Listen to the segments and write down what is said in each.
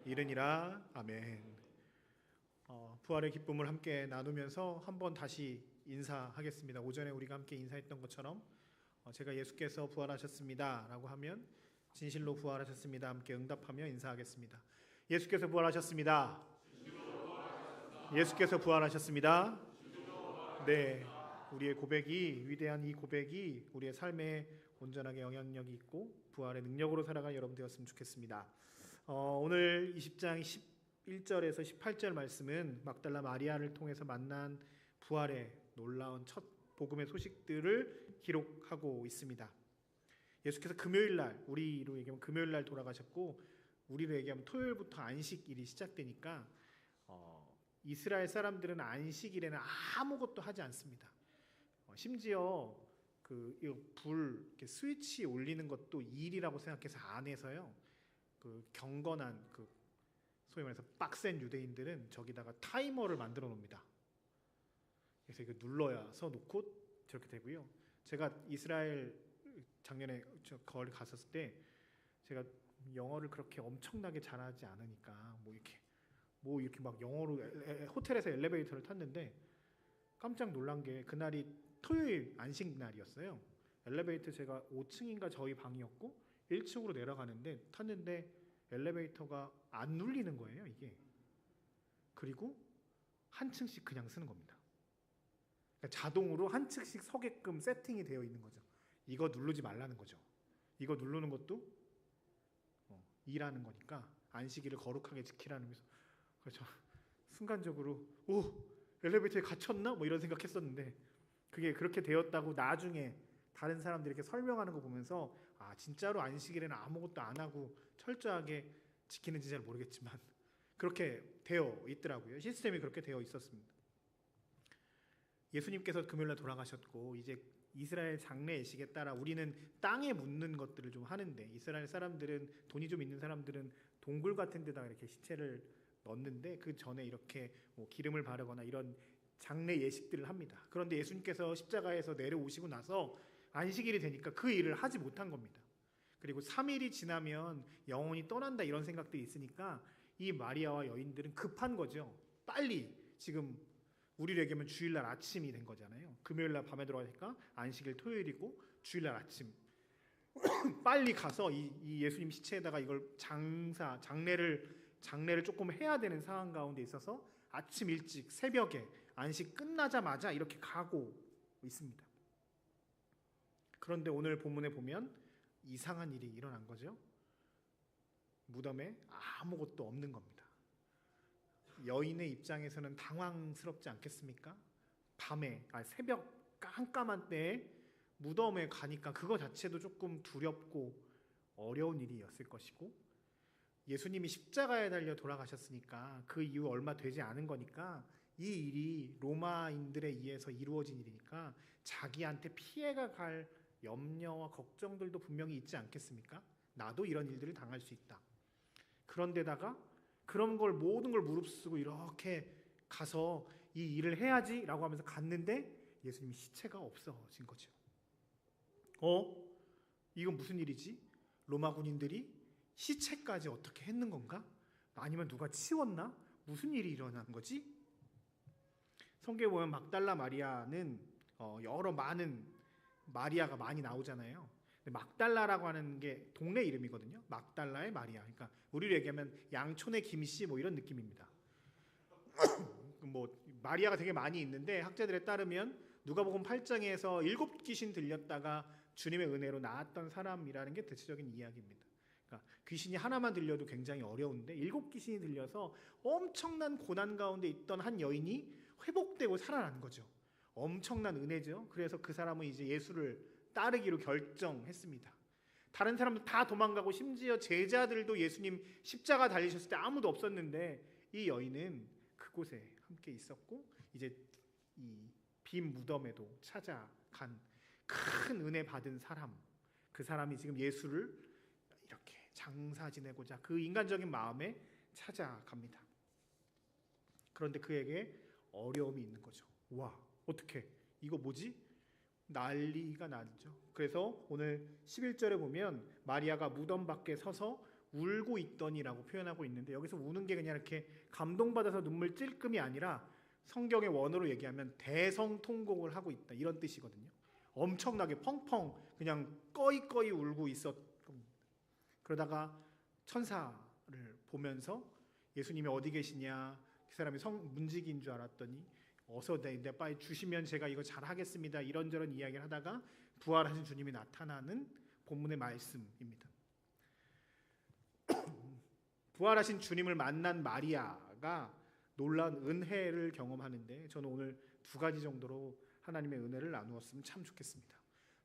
이르니라. 아멘. 부활의 기쁨을 함께 나누면서 한번 다시 인사하겠습니다. 오전에 우리가 함께 인사했던 것처럼 제가 예수께서 부활하셨습니다 라고 하면 진실로 부활하셨습니다 함께 응답하며 인사하겠습니다. 예수께서 부활하셨습니다. 예수께서 부활하셨습니다. 네, 우리의 고백이, 위대한 이 고백이 우리의 삶에 온전하게 영향력이 있고 부활의 능력으로 살아갈 여러분 되었으면 좋겠습니다. 오늘 20장 11절에서 18절 말씀은 막달라 마리아를 통해서 만난 부활의 놀라운 첫 복음의 소식들을 기록하고 있습니다. 예수께서 금요일날, 우리로 얘기하면 금요일날 돌아가셨고 우리로 얘기하면 토요일부터 안식일이 시작되니까 이스라엘 사람들은 안식일에는 아무것도 하지 않습니다. 심지어 불 스위치 올리는 것도 일이라고 생각해서 안 해서요. 경건한 소위 말해서 빡센 유대인들은 저기다가 타이머를 만들어 놓습니다. 그래서 이거 눌러서 놓고 저렇게 되고요. 제가 이스라엘 작년에 거기 갔었을 때 제가 영어를 그렇게 엄청나게 잘하지 않으니까 뭐 이렇게 막 영어로 호텔에서 엘리베이터를 탔는데 깜짝 놀란 게 그날이 토요일 안식 날이었어요. 엘리베이터 제가 5층인가 저희 방이었고 1층으로 내려가는데 탔는데 엘리베이터가 안 눌리는 거예요, 이게. 그리고 한 층씩 그냥 쓰는 겁니다. 그러니까 자동으로 한 층씩 서게끔 세팅이 되어 있는 거죠. 이거 누르지 말라는 거죠. 이거 누르는 것도 일하는 거니까 안식일을 거룩하게 지키라는 거죠. 그래서 순간적으로 엘리베이터에 갇혔나? 뭐 이런 생각했었는데 그게 그렇게 되었다고 나중에 다른 사람들에게 설명하는 거 보면서 진짜로 안식일에는 아무것도 안 하고 철저하게 지키는지 잘 모르겠지만 그렇게 되어 있더라고요. 시스템이 그렇게 되어 있었습니다. 예수님께서 금요일날 돌아가셨고 이제 이스라엘 장래 예식에 따라 우리는 땅에 묻는 것들을 좀 하는데 이스라엘 사람들은 돈이 좀 있는 사람들은 동굴 같은 데다가 이렇게 시체를 넣는데 그 전에 이렇게 기름을 바르거나 이런 장례 예식들을 합니다. 그런데 예수님께서 십자가에서 내려오시고 나서 안식일이 되니까 그 일을 하지 못한 겁니다. 그리고 3일이 지나면 영혼이 떠난다 이런 생각들이 있으니까 이 마리아와 여인들은 급한 거죠. 빨리 지금 우리로 얘기하면 주일날 아침이 된 거잖아요. 금요일날 밤에 들어가니까 안식일 토요일이고 주일날 아침 빨리 가서 이 예수님 시체에다가 이걸 장례를 조금 해야 되는 상황 가운데 있어서 아침 일찍 새벽에 안식 끝나자마자 이렇게 가고 있습니다. 그런데 오늘 본문에 보면 이상한 일이 일어난 거죠. 무덤에 아무것도 없는 겁니다. 여인의 입장에서는 당황스럽지 않겠습니까? 새벽 깜깜한 때에 무덤에 가니까 그거 자체도 조금 두렵고 어려운 일이었을 것이고 예수님이 십자가에 달려 돌아가셨으니까 그 이후 얼마 되지 않은 거니까 이 일이 로마인들에 의해서 이루어진 일이니까 자기한테 피해가 갈 염려와 걱정들도 분명히 있지 않겠습니까? 나도 이런 일들을 당할 수 있다. 그런데다가 그런 걸 모든 걸 무릅쓰고 이렇게 가서 이 일을 해야지라고 하면서 갔는데 예수님이 시체가 없어진 거죠. 이건 무슨 일이지? 로마 군인들이 시체까지 어떻게 했는 건가? 아니면 누가 치웠나? 무슨 일이 일어난 거지? 성경에 보면 막달라 마리아는 여러 많은 마리아가 많이 나오잖아요. 막달라라고 하는 게 동네 이름이거든요. 막달라의 마리아. 그러니까 우리로 얘기하면 양촌의 김씨 뭐 이런 느낌입니다. 마리아가 되게 많이 있는데 학자들에 따르면 누가복음 8장에서 7귀신 들렸다가 주님의 은혜로 나았던 사람이라는 게 대체적인 이야기입니다. 그러니까 귀신이 하나만 들려도 굉장히 어려운데 7귀신이 들려서 엄청난 고난 가운데 있던 한 여인이 회복되고 살아난 거죠. 엄청난 은혜죠. 그래서 그 사람은 이제 예수를 따르기로 결정했습니다. 다른 사람들 다 도망가고 심지어 제자들도 예수님 십자가 달리셨을 때 아무도 없었는데 이 여인은 그곳에 함께 있었고 이제 이 빈 무덤에도 찾아간 큰 은혜 받은 사람, 그 사람이 지금 예수를 이렇게 장사 지내고자 그 인간적인 마음에 찾아갑니다. 그런데 그에게 어려움이 있는 거죠. 어떻게 이거 뭐지? 난리가 나죠. 그래서 오늘 11절에 보면 마리아가 무덤 밖에 서서 울고 있더니라고 표현하고 있는데, 여기서 우는 게 그냥 이렇게 감동받아서 눈물 찔끔이 아니라 성경의 원어로 얘기하면 대성통곡을 하고 있다, 이런 뜻이거든요. 엄청나게 펑펑 그냥 꺼이꺼이 울고 있었 겁니다. 그러다가 천사를 보면서 예수님이 어디 계시냐, 그 사람이 문지기인 줄 알았더니 어서 내 빨리 주시면 제가 이거 잘 하겠습니다, 이런저런 이야기를 하다가 부활하신 주님이 나타나는 본문의 말씀입니다. 부활하신 주님을 만난 마리아가 놀라운 은혜를 경험하는데, 저는 오늘 두 가지 정도로 하나님의 은혜를 나누었으면 참 좋겠습니다.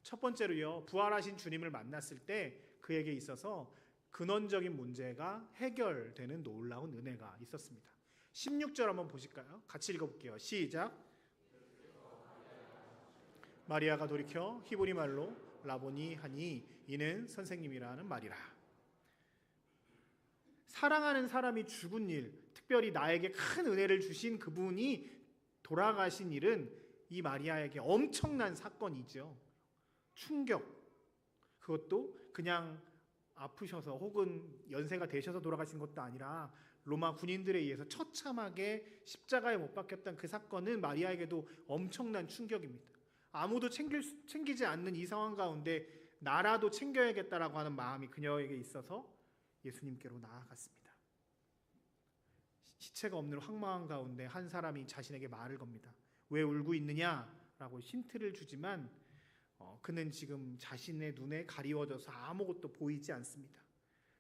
첫 번째로요, 부활하신 주님을 만났을 때 그에게 있어서 근원적인 문제가 해결되는 놀라운 은혜가 있었습니다. 16절 한번 보실까요? 같이 읽어볼게요. 시작. 마리아가 돌이켜 히브리 말로 라보니 하니 이는 선생님이라는 말이라. 사랑하는 사람이 죽은 일, 특별히 나에게 큰 은혜를 주신 그분이 돌아가신 일은 이 마리아에게 엄청난 사건이죠. 충격. 그것도 그냥 아프셔서 혹은 연세가 되셔서 돌아가신 것도 아니라 로마 군인들에 의해서 처참하게 십자가에 못 박혔던 그 사건은 마리아에게도 엄청난 충격입니다. 아무도 챙기지 않는 이 상황 가운데 나라도 챙겨야겠다라고 하는 마음이 그녀에게 있어서 예수님께로 나아갔습니다. 시체가 없는 황망한 가운데 한 사람이 자신에게 말을 겁니다. 왜 울고 있느냐라고 힌트를 주지만 그는 지금 자신의 눈에 가리워져서 아무것도 보이지 않습니다.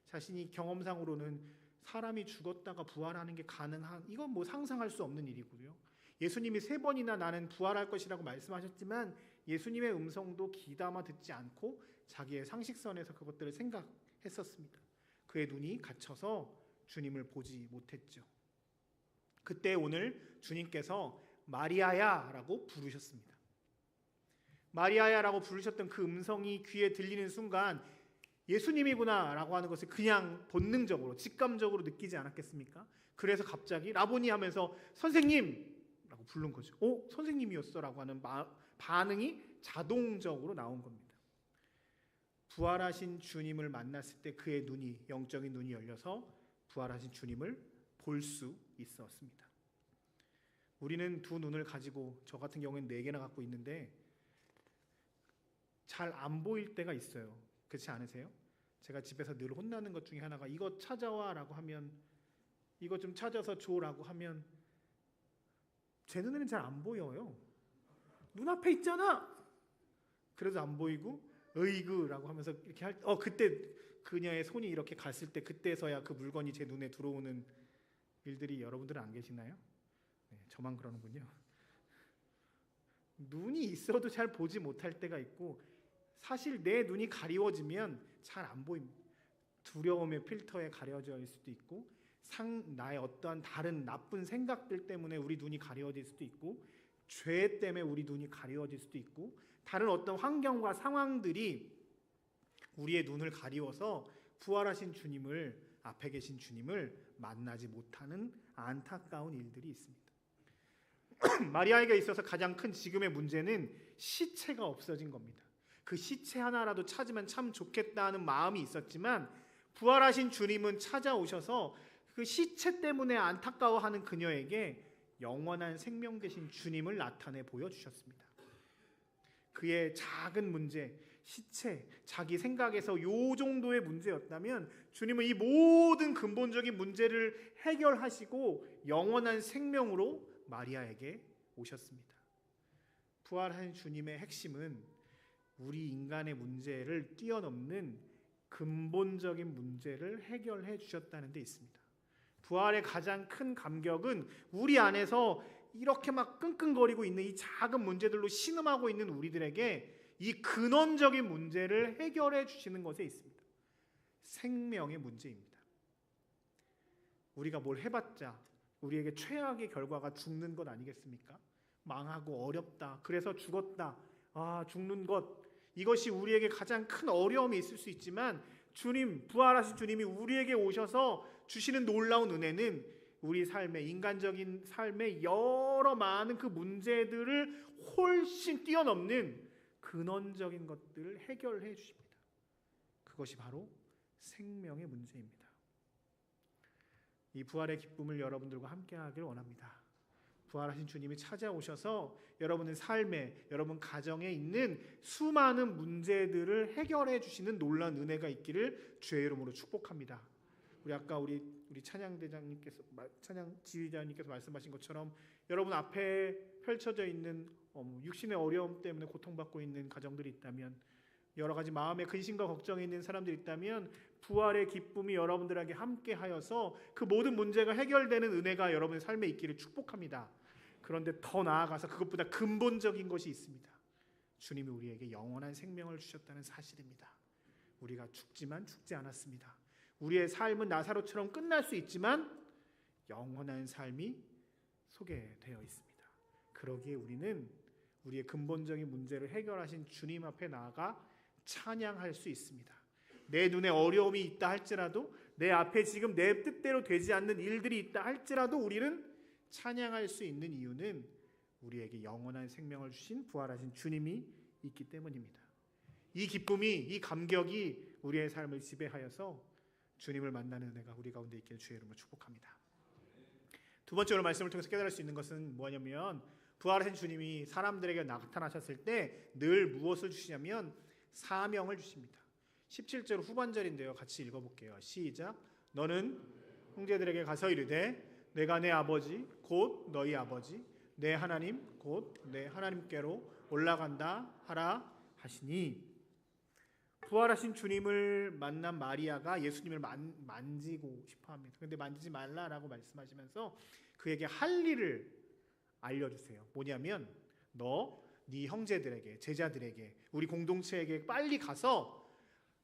자신이 경험상으로는 사람이 죽었다가 부활하는 게 가능한, 이건 뭐 상상할 수 없는 일이고요. 예수님이 3번이나 나는 부활할 것이라고 말씀하셨지만 예수님의 음성도 귀담아 듣지 않고 자기의 상식선에서 그것들을 생각했었습니다. 그의 눈이 갇혀서 주님을 보지 못했죠. 그때 오늘 주님께서 마리아야 라고 부르셨습니다. 마리아야 라고 부르셨던 그 음성이 귀에 들리는 순간 예수님이구나 라고 하는 것을 그냥 본능적으로 직감적으로 느끼지 않았겠습니까? 그래서 갑자기 라보니 하면서 선생님 라고 부른 거죠. 선생님이었어 라고 하는 반응이 자동적으로 나온 겁니다. 부활하신 주님을 만났을 때 그의 눈이, 영적인 눈이 열려서 부활하신 주님을 볼 수 있었습니다. 우리는 두 눈을 가지고, 저 같은 경우에는 4개나 갖고 있는데 잘 안 보일 때가 있어요. 그렇지 않으세요? 제가 집에서 늘 혼나는 것 중에 하나가 이거 찾아와 라고 하면, 이거 좀 찾아서 줘 라고 하면 제 눈에는 잘 안 보여요. 눈앞에 있잖아! 그래도 안 보이고 으이그 라고 하면서 이렇게 그때 그녀의 손이 이렇게 갔을 때 그때서야 그 물건이 제 눈에 들어오는 일들이 여러분들은 안 계시나요? 네, 저만 그러는군요. 눈이 있어도 잘 보지 못할 때가 있고, 사실 내 눈이 가리워지면 잘 안 보입니다. 두려움의 필터에 가려져 있을 수도 있고, 나의 어떠한 다른 나쁜 생각들 때문에 우리 눈이 가려워질 수도 있고, 죄 때문에 우리 눈이 가려워질 수도 있고, 다른 어떤 환경과 상황들이 우리의 눈을 가리워서 부활하신 주님을, 앞에 계신 주님을 만나지 못하는 안타까운 일들이 있습니다. 마리아에게 있어서 가장 큰 지금의 문제는 시체가 없어진 겁니다. 그 시체 하나라도 찾으면 참 좋겠다 하는 마음이 있었지만 부활하신 주님은 찾아오셔서 그 시체 때문에 안타까워하는 그녀에게 영원한 생명 되신 주님을 나타내 보여주셨습니다. 그의 작은 문제, 시체, 자기 생각에서 요 정도의 문제였다면 주님은 이 모든 근본적인 문제를 해결하시고 영원한 생명으로 마리아에게 오셨습니다. 부활한 주님의 핵심은 우리 인간의 문제를 뛰어넘는 근본적인 문제를 해결해 주셨다는 데 있습니다. 부활의 가장 큰 감격은 우리 안에서 이렇게 막 끙끙거리고 있는 이 작은 문제들로 신음하고 있는 우리들에게 이 근원적인 문제를 해결해 주시는 것에 있습니다. 생명의 문제입니다. 우리가 뭘 해봤자 우리에게 최악의 결과가 죽는 것 아니겠습니까? 망하고 어렵다, 그래서 죽었다, 죽는 것, 이것이 우리에게 가장 큰 어려움이 있을 수 있지만 주님, 부활하신 주님이 우리에게 오셔서 주시는 놀라운 은혜는 우리 삶의, 인간적인 삶의 여러 많은 그 문제들을 훨씬 뛰어넘는 근원적인 것들을 해결해 주십니다. 그것이 바로 생명의 문제입니다. 이 부활의 기쁨을 여러분들과 함께 하길 원합니다. 부활하신 주님이 찾아오셔서 여러분의 삶에, 여러분 가정에 있는 수많은 문제들을 해결해 주시는 놀라운 은혜가 있기를 주의 이름으로 축복합니다. 아까 우리 찬양대장님께서, 찬양 지휘자님께서 말씀하신 것처럼 여러분 앞에 펼쳐져 있는 육신의 어려움 때문에 고통받고 있는 가정들이 있다면, 여러 가지 마음의 근심과 걱정이 있는 사람들이 있다면, 부활의 기쁨이 여러분들에게 함께하여서 그 모든 문제가 해결되는 은혜가 여러분의 삶에 있기를 축복합니다. 그런데 더 나아가서 그것보다 근본적인 것이 있습니다. 주님이 우리에게 영원한 생명을 주셨다는 사실입니다. 우리가 죽지만 죽지 않았습니다. 우리의 삶은 나사로처럼 끝날 수 있지만 영원한 삶이 소개되어 있습니다. 그러기에 우리는 우리의 근본적인 문제를 해결하신 주님 앞에 나아가 찬양할 수 있습니다. 내 눈에 어려움이 있다 할지라도, 내 앞에 지금 내 뜻대로 되지 않는 일들이 있다 할지라도 우리는 찬양할 수 있는 이유는 우리에게 영원한 생명을 주신 부활하신 주님이 있기 때문입니다. 이 기쁨이, 이 감격이 우리의 삶을 지배하여서 주님을 만나는 은혜가 우리 가운데 있기를 주의 이름으로 축복합니다. 두 번째로 말씀을 통해서 깨달을 수 있는 것은 뭐냐면, 부활하신 주님이 사람들에게 나타나셨을 때 늘 무엇을 주시냐면 사명을 주십니다. 17절 후반절인데요. 같이 읽어볼게요. 시작. 너는 형제들에게 가서 이르되 내가 내 아버지 곧 너희 아버지 내 하나님 곧 내 하나님께로 올라간다 하라 하시니. 부활하신 주님을 만난 마리아가 예수님을 만지고 싶어합니다. 그런데 만지지 말라라고 말씀하시면서 그에게 할 일을 알려주세요. 뭐냐면 너 네 형제들에게, 제자들에게, 우리 공동체에게 빨리 가서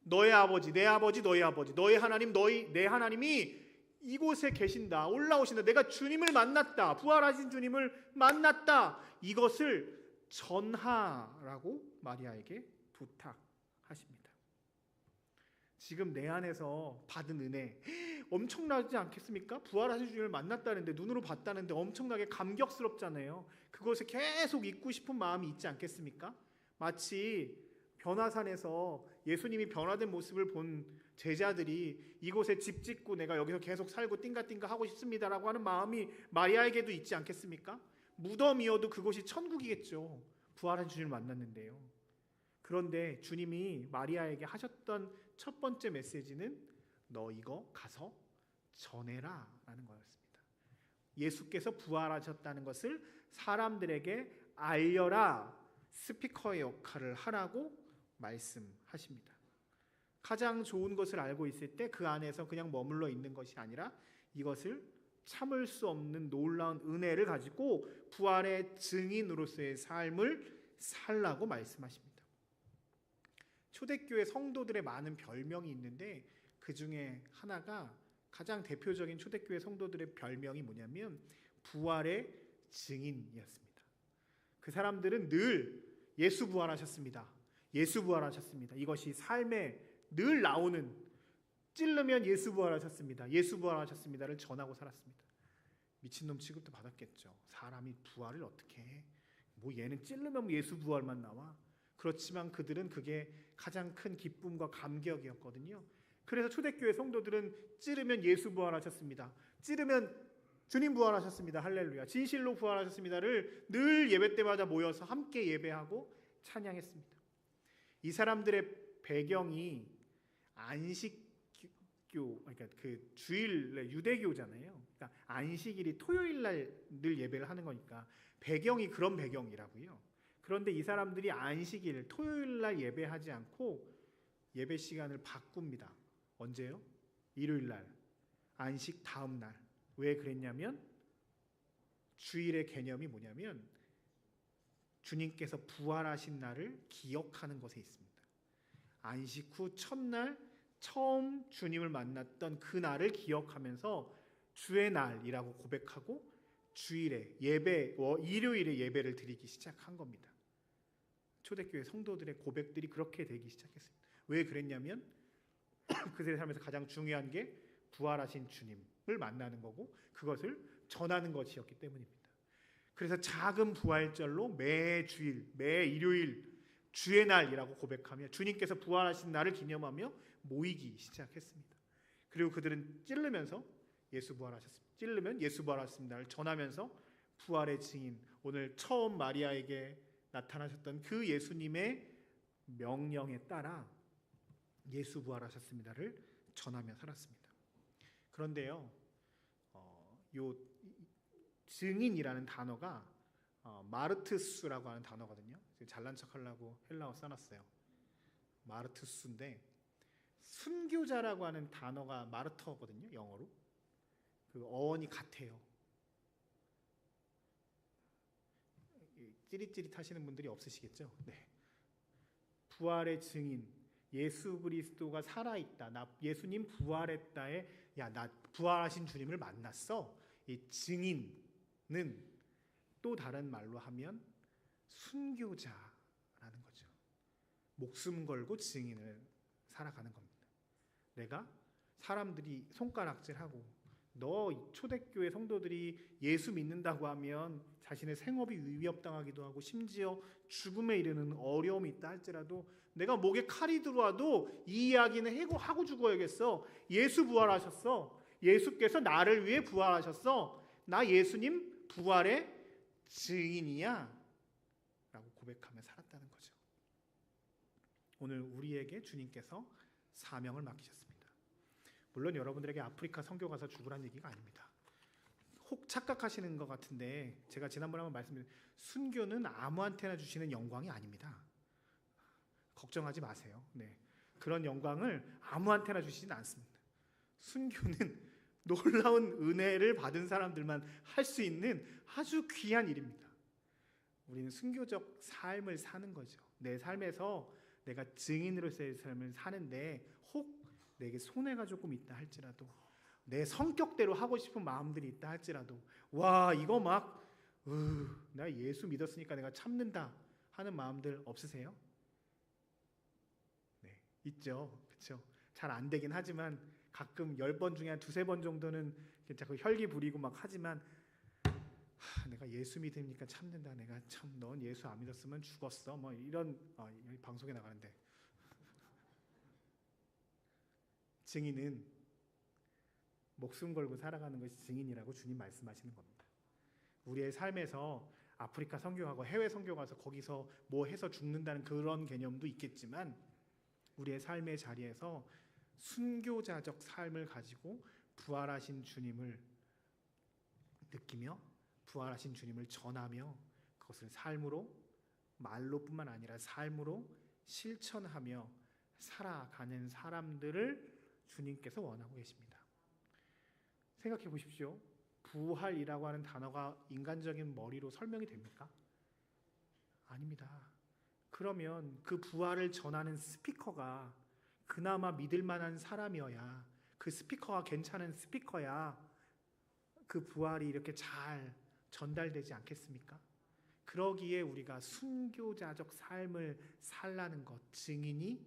너의 아버지, 내 아버지, 너의 아버지, 너의 하나님, 내 하나님이 이곳에 계신다, 올라오신다, 내가 주님을 만났다, 부활하신 주님을 만났다, 이것을 전하라고 마리아에게 부탁하십니다. 지금 내 안에서 받은 은혜 엄청나지 않겠습니까? 부활하신 주님을 만났다는데, 눈으로 봤다는데 엄청나게 감격스럽잖아요. 그것을 계속 잊고 싶은 마음이 있지 않겠습니까? 마치 변화산에서 예수님이 변화된 모습을 본 제자들이 이곳에 집 짓고 내가 여기서 계속 살고 띵가띵가 하고 싶습니다라고 하는 마음이 마리아에게도 있지 않겠습니까? 무덤이어도 그곳이 천국이겠죠. 부활한 주님을 만났는데요. 그런데 주님이 마리아에게 하셨던 첫 번째 메시지는 너 이거 가서 전해라 라는 거였습니다. 예수께서 부활하셨다는 것을 사람들에게 알려라, 스피커의 역할을 하라고 말씀하십니다. 가장 좋은 것을 알고 있을 때 그 안에서 그냥 머물러 있는 것이 아니라 이것을 참을 수 없는 놀라운 은혜를 가지고 부활의 증인으로서의 삶을 살라고 말씀하십니다. 초대교회 성도들의 많은 별명이 있는데 그 중에 하나가, 가장 대표적인 초대교회 성도들의 별명이 뭐냐면 부활의 증인이었습니다. 그 사람들은 늘 예수 부활하셨습니다, 예수 부활하셨습니다, 이것이 삶에 늘 나오는, 찔르면 예수 부활하셨습니다, 예수 부활하셨습니다를 전하고 살았습니다. 미친놈 취급도 받았겠죠. 사람이 부활을 어떻게 해? 뭐 얘는 찔르면 예수 부활만 나와. 그렇지만 그들은 그게 가장 큰 기쁨과 감격이었거든요. 그래서 초대교회 성도들은 찌르면 예수 부활하셨습니다, 찌르면 주님 부활하셨습니다, 할렐루야, 진실로 부활하셨습니다를 늘 예배 때마다 모여서 함께 예배하고 찬양했습니다. 이 사람들의 배경이 안식교, 그러니까 그 주일 유대교잖아요. 그러니까 안식일이 토요일 날 늘 예배를 하는 거니까 배경이 그런 배경이라고요. 그런데 이 사람들이 안식일 토요일 날 예배하지 않고 예배 시간을 바꿉니다. 언제요? 일요일 날, 안식 다음 날. 왜 그랬냐면 주일의 개념이 뭐냐면 주님께서 부활하신 날을 기억하는 것에 있습니다. 안식 후 첫날 처음 주님을 만났던 그 날을 기억하면서 주의 날이라고 고백하고 주일에 예배, 일요일에 예배를 드리기 시작한 겁니다. 초대교회 성도들의 고백들이 그렇게 되기 시작했습니다. 왜 그랬냐면 그들의 삶에서 가장 중요한 게 부활하신 주님을 만나는 거고 그것을 전하는 것이었기 때문입니다. 그래서 작은 부활절로 매 주일, 매 일요일 주의 날이라고 고백하며 주님께서 부활하신 날을 기념하며 모이기 시작했습니다. 그리고 그들은 찌르면서 예수 부활하셨습니다. 찌르면 예수 부활하셨습니다를 전하면서 부활의 증인, 오늘 처음 마리아에게 나타나셨던 그 예수님의 명령에 따라 예수 부활하셨습니다를 전하며 살았습니다. 그런데요, 요 증인이라는 단어가 마르투스라고 하는 단어거든요. 잘난 척하려고 헬라어 써놨어요. 마르투스인데 순교자라고 하는 단어가 마르터거든요. 영어로. 그 어원이 같아요. 찌릿찌릿 하시는 분들이 없으시겠죠? 네. 부활의 증인, 예수 그리스도가 살아있다. 나 예수님 부활했다에 나 부활하신 주님을 만났어. 이 증인은 또 다른 말로 하면 순교자라는 거죠. 목숨 걸고 증인을 살아가는 겁니다. 내가 사람들이 손가락질하고 너 초대교회 성도들이 예수 믿는다고 하면 자신의 생업이 위협당하기도 하고 심지어 죽음에 이르는 어려움이 있다 할지라도 내가 목에 칼이 들어와도 이 이야기는 하고 죽어야겠어. 예수 부활하셨어. 예수께서 나를 위해 부활하셨어. 나 예수님 부활의 증인이야 라고 고백하며 살았다는 거죠. 오늘 우리에게 주님께서 사명을 맡기셨습니다. 물론 여러분들에게 아프리카 선교 가서 죽으란 얘기가 아닙니다. 혹 착각하시는 것 같은데 제가 지난번에 한번 말씀드린 순교는 아무한테나 주시는 영광이 아닙니다. 걱정하지 마세요. 네. 그런 영광을 아무한테나 주시진 않습니다. 순교는 놀라운 은혜를 받은 사람들만 할 수 있는 아주 귀한 일입니다. 우리는 순교적 삶을 사는 거죠. 내 삶에서 내가 증인으로서의 삶을 사는데 혹 내게 손해가 조금 있다 할지라도 내 성격대로 하고 싶은 마음들이 있다 할지라도 와 이거 막 나 예수 믿었으니까 내가 참는다 하는 마음들 없으세요? 네, 있죠. 그렇죠. 잘 안 되긴 하지만 가끔 10번 중에 한 2-3번 정도는 자꾸 혈기 부리고 막 하지만 내가 예수 믿으니까 참는다. 내가 참 넌 예수 안 믿었으면 죽었어. 뭐 이런 방송에 나가는데 증인은 목숨 걸고 살아가는 것이 증인이라고 주님 말씀하시는 겁니다. 우리의 삶에서 아프리카 선교하고 해외 선교 가서 거기서 뭐 해서 죽는다는 그런 개념도 있겠지만 우리의 삶의 자리에서 순교자적 삶을 가지고 부활하신 주님을 느끼며 부활하신 주님을 전하며 그것을 삶으로 말로뿐만 아니라 삶으로 실천하며 살아가는 사람들을 주님께서 원하고 계십니다. 생각해 보십시오. 부활이라고 하는 단어가 인간적인 머리로 설명이 됩니까? 아닙니다. 그러면 그 부활을 전하는 스피커가 그나마 믿을 만한 사람이어야 그 스피커가 괜찮은 스피커야 그 부활이 이렇게 잘 전달되지 않겠습니까? 그러기에 우리가 순교자적 삶을 살라는 것, 증인이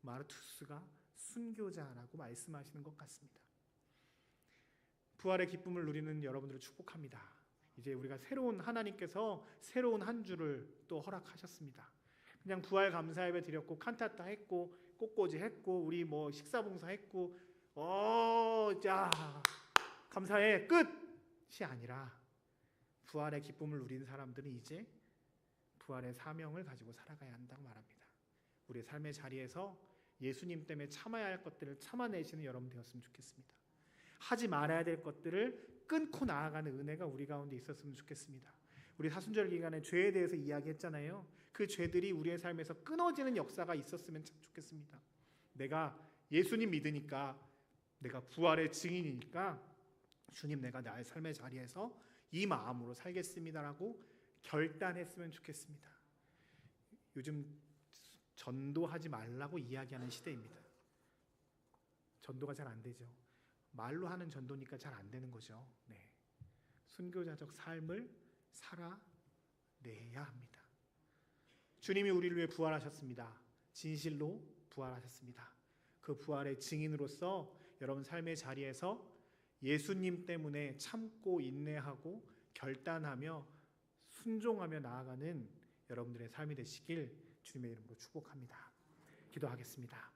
마르투스가 순교자라고 말씀하시는 것 같습니다. 부활의 기쁨을 누리는 여러분들을 축복합니다. 이제 우리가 하나님께서 새로운 한 주를 또 허락하셨습니다. 그냥 부활 감사 예배 드렸고 칸타타 했고 꽃꽂이 했고 우리 뭐 식사 봉사했고 자 감사해 끝이 아니라 부활의 기쁨을 누리는 사람들은 이제 부활의 사명을 가지고 살아가야 한다고 말합니다. 우리의 삶의 자리에서 예수님 때문에 참아야 할 것들을 참아내시는 여러분 되었으면 좋겠습니다. 하지 말아야 될 것들을 끊고 나아가는 은혜가 우리 가운데 있었으면 좋겠습니다. 우리 사순절 기간에 죄에 대해서 이야기했잖아요. 그 죄들이 우리의 삶에서 끊어지는 역사가 있었으면 참 좋겠습니다. 내가 예수님 믿으니까 내가 부활의 증인이니까 주님 내가 나의 삶의 자리에서 이 마음으로 살겠습니다라고 결단했으면 좋겠습니다. 요즘 전도하지 말라고 이야기하는 시대입니다. 전도가 잘 안 되죠. 말로 하는 전도니까 잘 안 되는 거죠. 네. 순교자적 삶을 살아내야 합니다. 주님이 우리를 위해 부활하셨습니다. 진실로 부활하셨습니다. 그 부활의 증인으로서 여러분 삶의 자리에서 예수님 때문에 참고 인내하고 결단하며 순종하며 나아가는 여러분들의 삶이 되시길 주님의 이름으로 축복합니다. 기도하겠습니다.